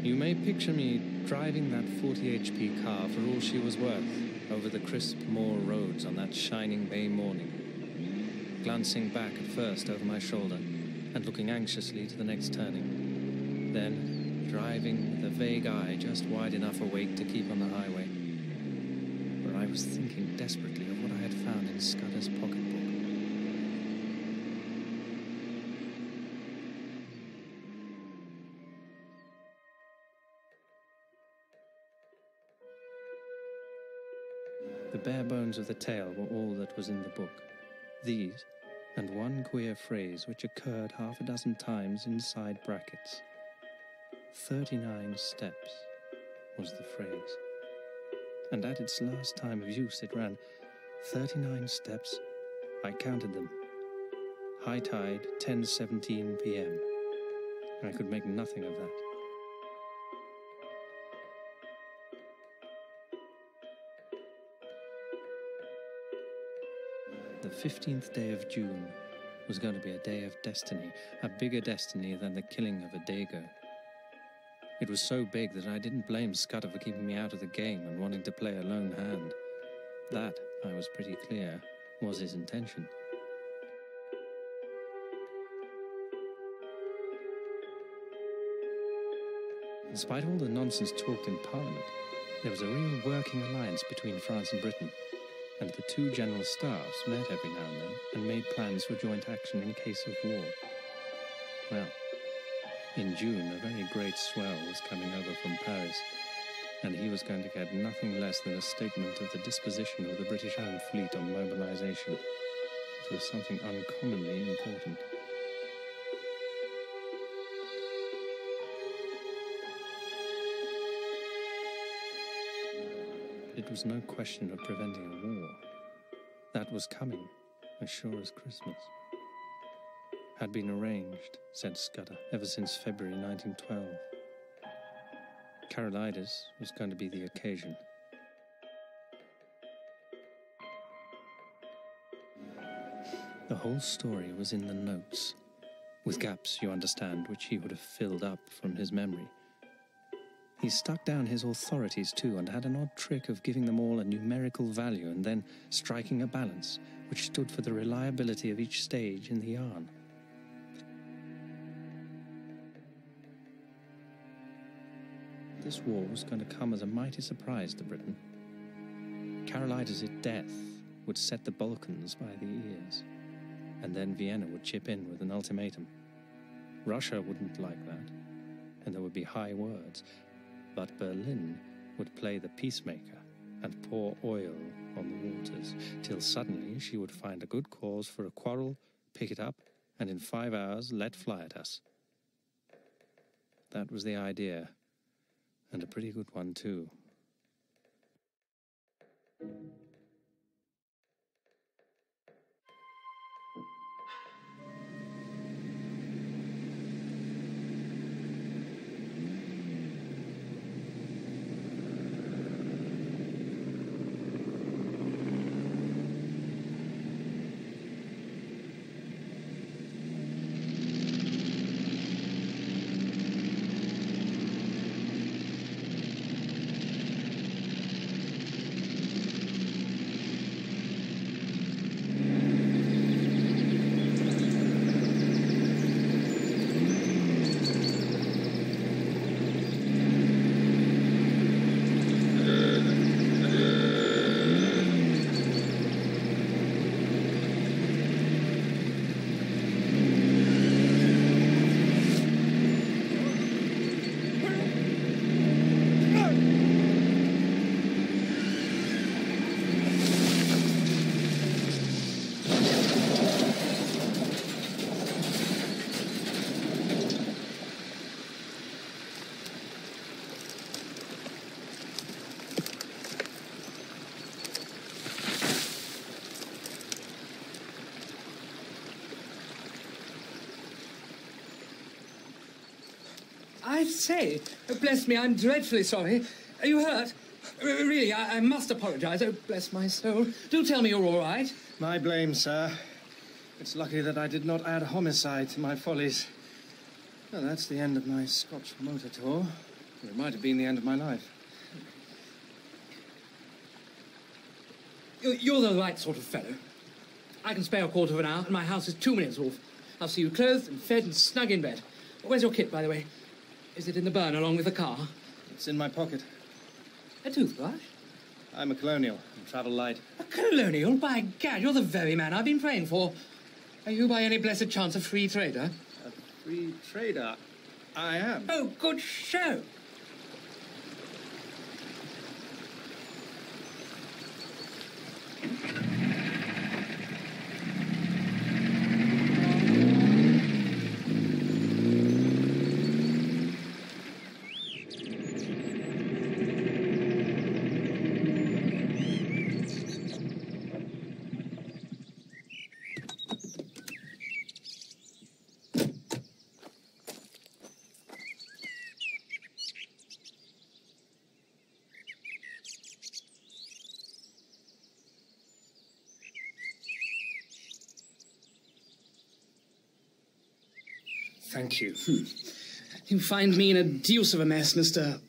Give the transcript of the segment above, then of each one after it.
You may picture me driving that 40 HP car for all she was worth over the crisp moor roads on that shining May morning, glancing back at first over my shoulder and looking anxiously to the next turning, then driving with a vague eye just wide enough awake to keep on the highway, where I was thinking desperately of what I had found in Scudder's pocketbook. The bare bones of the tale were all that was in the book. These, and one queer phrase which occurred half a dozen times inside brackets. 39 steps was the phrase. And at its last time of use it ran, 39 steps, I counted them. High tide, 10:17 p.m. I could make nothing of that. The 15th day of June was going to be a day of destiny, a bigger destiny than the killing of a Dago. It was so big that I didn't blame Scudder for keeping me out of the game and wanting to play a lone hand. That, I was pretty clear, was his intention. Despite all the nonsense talked in Parliament, there was a real working alliance between France and Britain, and the two general staffs met every now and then and made plans for joint action in case of war. Well, in June, a very great swell was coming over from Paris, and he was going to get nothing less than a statement of the disposition of the British Home Fleet on mobilization. It was something uncommonly important. It was no question of preventing a war. That was coming, as sure as Christmas. Had been arranged, said Scudder, ever since February 1912. Carolides was going to be the occasion. The whole story was in the notes, with gaps, you understand, which he would have filled up from his memory. He stuck down his authorities too, and had an odd trick of giving them all a numerical value and then striking a balance, which stood for the reliability of each stage in the yarn. This war was going to come as a mighty surprise to Britain. Carolides' death would set the Balkans by the ears, and then Vienna would chip in with an ultimatum. Russia wouldn't like that, and there would be high words. But Berlin would play the peacemaker and pour oil on the waters, till suddenly she would find a good cause for a quarrel, pick it up, and in 5 hours let fly at us. That was the idea, and a pretty good one too. I say, bless me, I'm dreadfully sorry. Are you hurt? Really, I must apologise. Oh, bless my soul. Do tell me you're all right. My blame, sir. It's lucky that I did not add homicide to my follies. Well, that's the end of my Scotch motor tour. It might have been the end of my life. You're the right sort of fellow. I can spare a quarter of an hour, and my house is 2 minutes off. I'll see you clothed and fed and snug in bed. Where's your kit, by the way? Is it in the burn along with the car? It's in my pocket. A toothbrush? I'm a colonial and travel light. A colonial? By gad, you're the very man I've been praying for. Are you by any blessed chance a free trader? A free trader? I am. Oh, good show. Thank you. You find me in a deuce of a mess, Mr.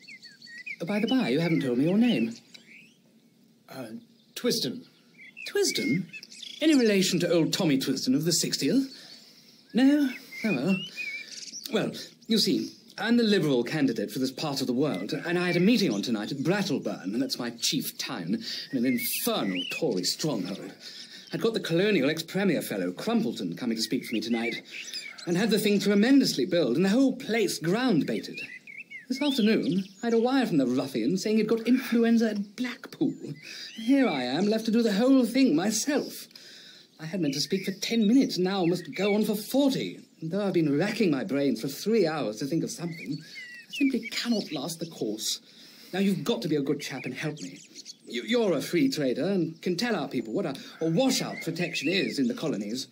By the by, you haven't told me your name. Twisden. Twisden? Any relation to old Tommy Twisden of the 60th? No? Oh, well. Well, you see, I'm the Liberal candidate for this part of the world, and I had a meeting on tonight at Brattleburn, and that's my chief town, in an infernal Tory stronghold. I'd got the colonial ex-premier fellow, Crumpleton, coming to speak for me tonight, and had the thing tremendously billed, and the whole place ground-baited. This afternoon, I had a wire from the ruffian saying he'd got influenza at Blackpool. Here I am, left to do the whole thing myself. I had meant to speak for 10 minutes, now must go on for 40. And though I've been racking my brains for 3 hours to think of something, I simply cannot last the course. Now, you've got to be a good chap and help me. You're a free trader and can tell our people what a washout protection is in the colonies.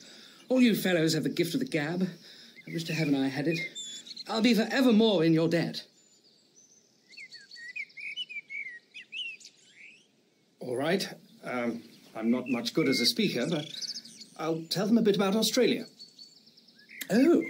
All you fellows have the gift of the gab. I wish to heaven I had it. I'll be forever more in your debt. All right. I'm not much good as a speaker, but I'll tell them a bit about Australia. Oh.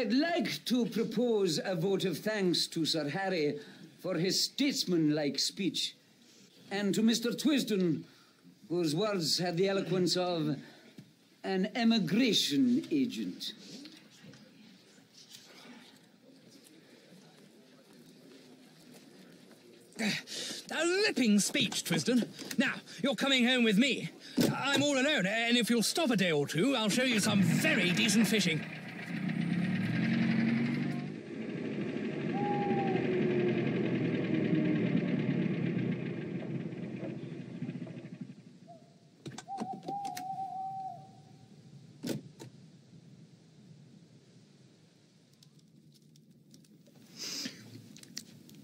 I'd like to propose a vote of thanks to Sir Harry for his statesman-like speech, and to Mr. Twisden, whose words had the eloquence of an emigration agent. A ripping speech, Twisden. Now, you're coming home with me. I'm all alone, and if you'll stop a day or two, I'll show you some very decent fishing.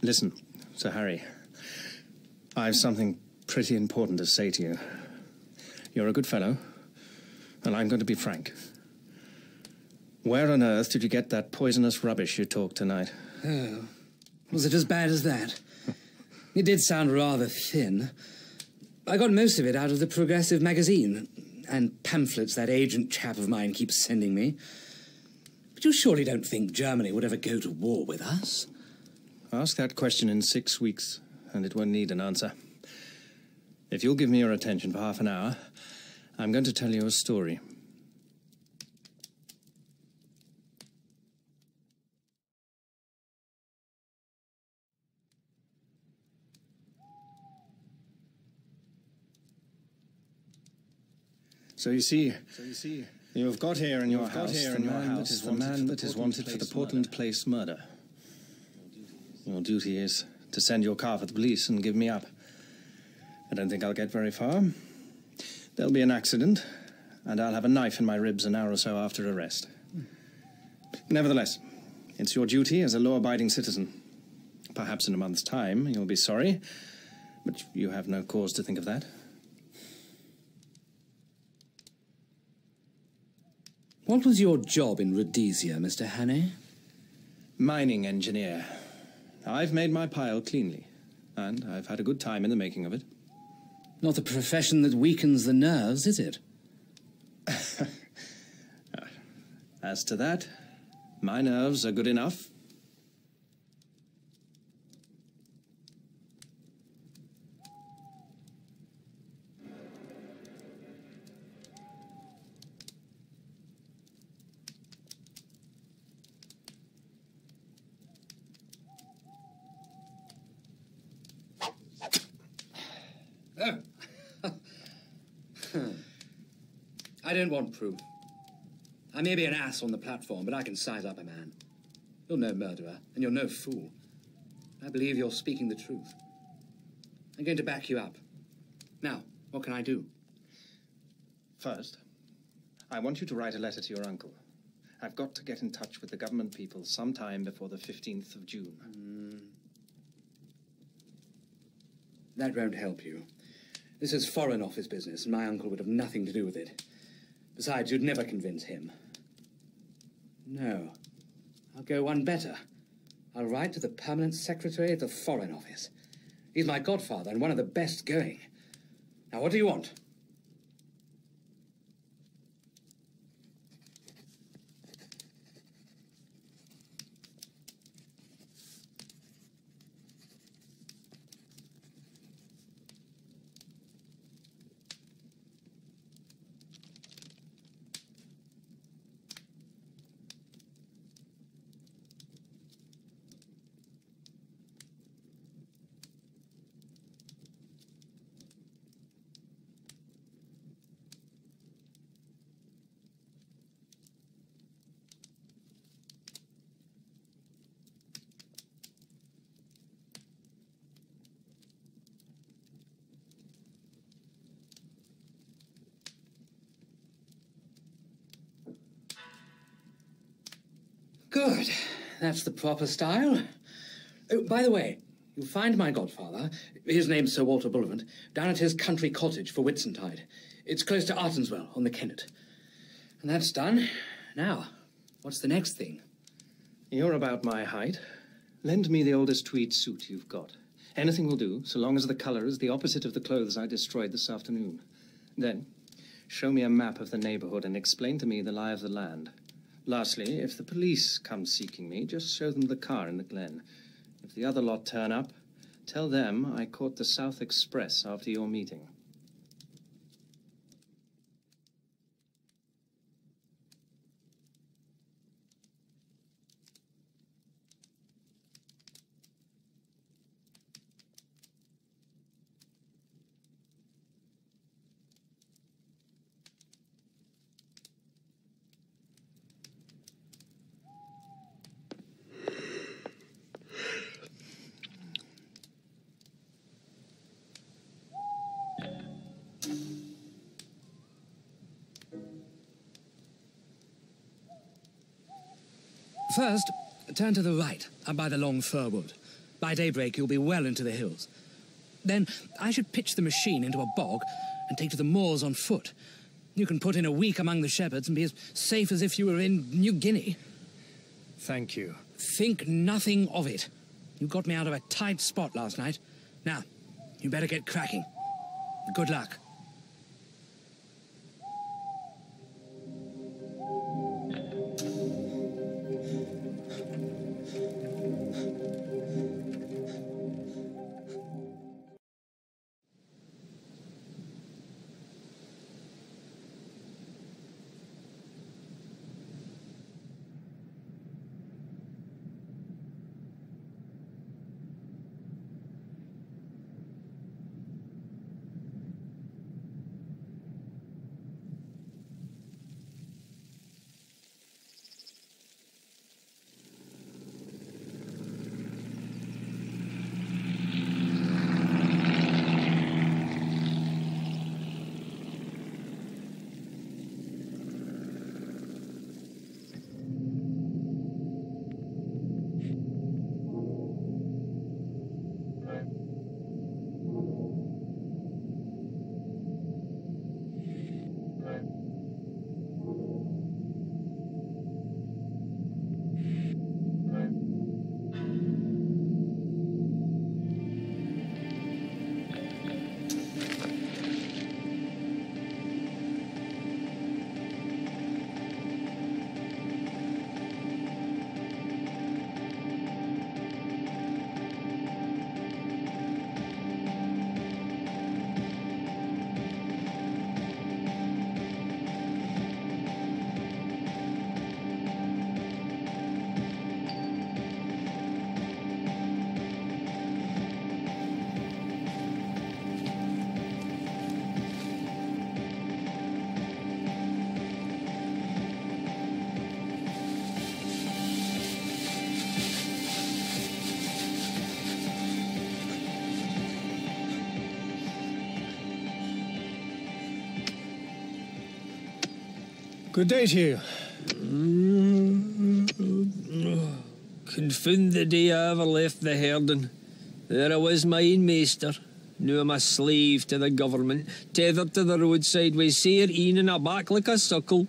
Listen, Sir Harry. I've something pretty important to say to you. You're a good fellow, and I'm going to be frank. Where on earth did you get that poisonous rubbish you talked tonight? Oh, was it as bad as that? It did sound rather thin. I got most of it out of the Progressive magazine, and pamphlets that agent chap of mine keeps sending me. But you surely don't think Germany would ever go to war with us? Ask that question in 6 weeks, and it won't need an answer. If you'll give me your attention for half an hour, I'm going to tell you a story. So you see, you have got here in your house the man that is wanted for the Portland Place murder. Your duty is to send your car for the police and give me up. I don't think I'll get very far. There'll be an accident, and I'll have a knife in my ribs an hour or so after arrest. Nevertheless, it's your duty as a law-abiding citizen. Perhaps in a month's time you'll be sorry, but you have no cause to think of that. What was your job in Rhodesia, Mr. Hannay? Mining engineer. I've made my pile cleanly, and I've had a good time in the making of it. Not a profession that weakens the nerves, is it? As to that, my nerves are good enough. I don't want proof. I may be an ass on the platform, but I can size up a man. You're no murderer, and you're no fool. I believe you're speaking the truth. I'm going to back you up. Now, what can I do? First, I want you to write a letter to your uncle. I've got to get in touch with the government people sometime before the 15th of June. That won't help you. This is Foreign Office business, and my uncle would have nothing to do with it. Besides, you'd never convince him. No. I'll go one better. I'll write to the Permanent Secretary of the Foreign Office. He's my godfather and one of the best going. Now, what do you want? Good. That's the proper style. Oh, by the way, you'll find my godfather, his name's Sir Walter Bullivant, down at his country cottage for Whitsuntide. It's close to Artonswell on the Kennet. And that's done. Now, what's the next thing? You're about my height. Lend me the oldest tweed suit you've got. Anything will do, so long as the colour is the opposite of the clothes I destroyed this afternoon. Then, show me a map of the neighbourhood and explain to me the lie of the land. Lastly, if the police come seeking me, just show them the car in the glen. If the other lot turn up, tell them I caught the South Express after your meeting. First, turn to the right, up by the long fir wood. By daybreak, you'll be well into the hills. Then, I should pitch the machine into a bog and take to the moors on foot. You can put in a week among the shepherds and be as safe as if you were in New Guinea. Thank you. Think nothing of it. You got me out of a tight spot last night. Now, you better get cracking. Good luck. Good day to you. Confound the day I ever left the herding. There I was, my own master. Now I'm a slave to the government, tethered to the roadside with sair een in a back like a suckle.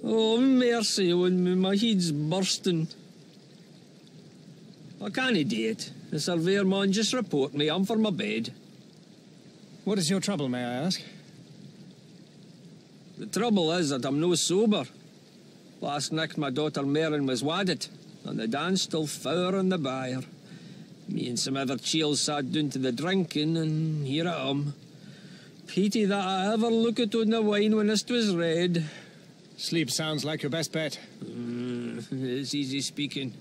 Oh, mercy on me, my head's bursting. I can't do it. The surveyor man just report me, I'm for my bed. What is your trouble, may I ask? The trouble is that I'm no sober. Last night my daughter Maren was wadded, and the dance still fower in the byre. Me and some other chiels sat down to the drinking, and here I am. Pity that I ever looked on the wine when it was red. Sleep sounds like your best bet. It's easy speaking.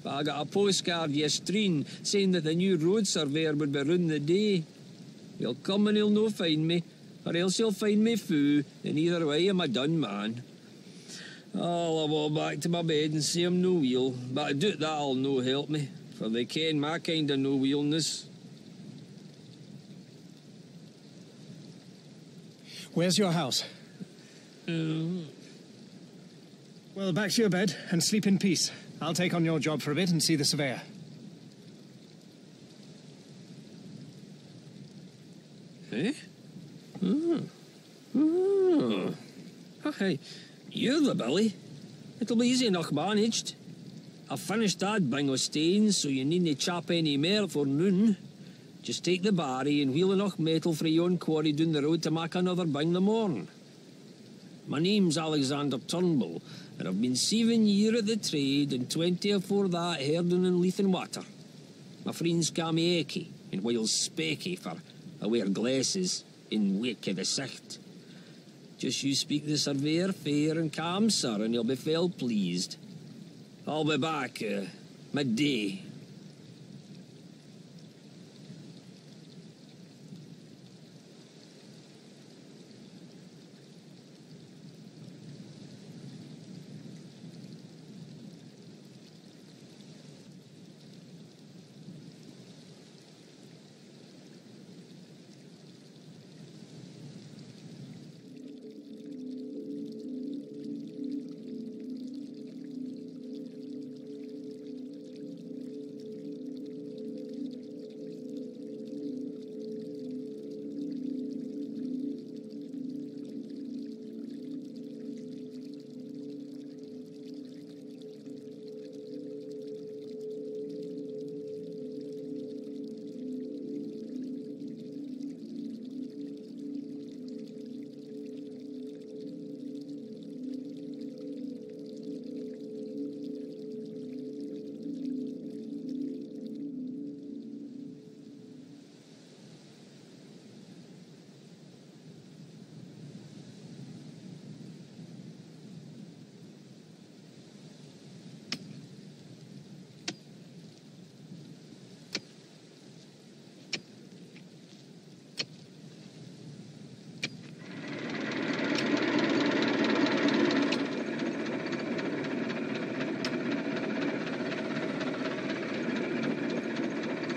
But I got a postcard yestreen saying that the new road surveyor would be round the day. He'll come and he'll no find me, or else he'll find me fou, and either way I'm a done man. I'll walk back to my bed and say I'm no wheel, but I doubt that'll no help me, for they ken my kind of no wheelness. Where's your house? Well, back to your bed and sleep in peace. I'll take on your job for a bit and see the surveyor. Eh? Aye, you're the Billy. It'll be easy enough managed. I've finished that bing o' stains, so you needn't chop any more for noon. Just take the barry and wheel enough metal for your own quarry down the road to make another bing the morn. My name's Alexander Turnbull, and I've been 7 years at the trade and 20 afore that herding in Leith and Water. My friends call me Eki, and Wales Specky, for I wear glasses in wake of the sight. Just you speak the surveyor fair and calm, sir, and he'll be well pleased. I'll be back midday.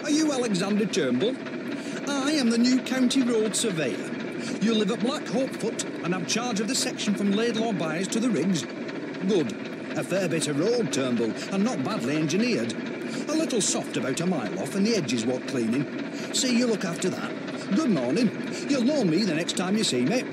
Are you Alexander Turnbull? I am the new County Road Surveyor. You live at Black Hopefoot and have charge of the section from Laidlaw Byres to the Riggs. Good. A fair bit of road, Turnbull, and not badly engineered. A little soft about a mile off and the edges want cleaning. See you look after that. Good morning. You'll know me the next time you see me.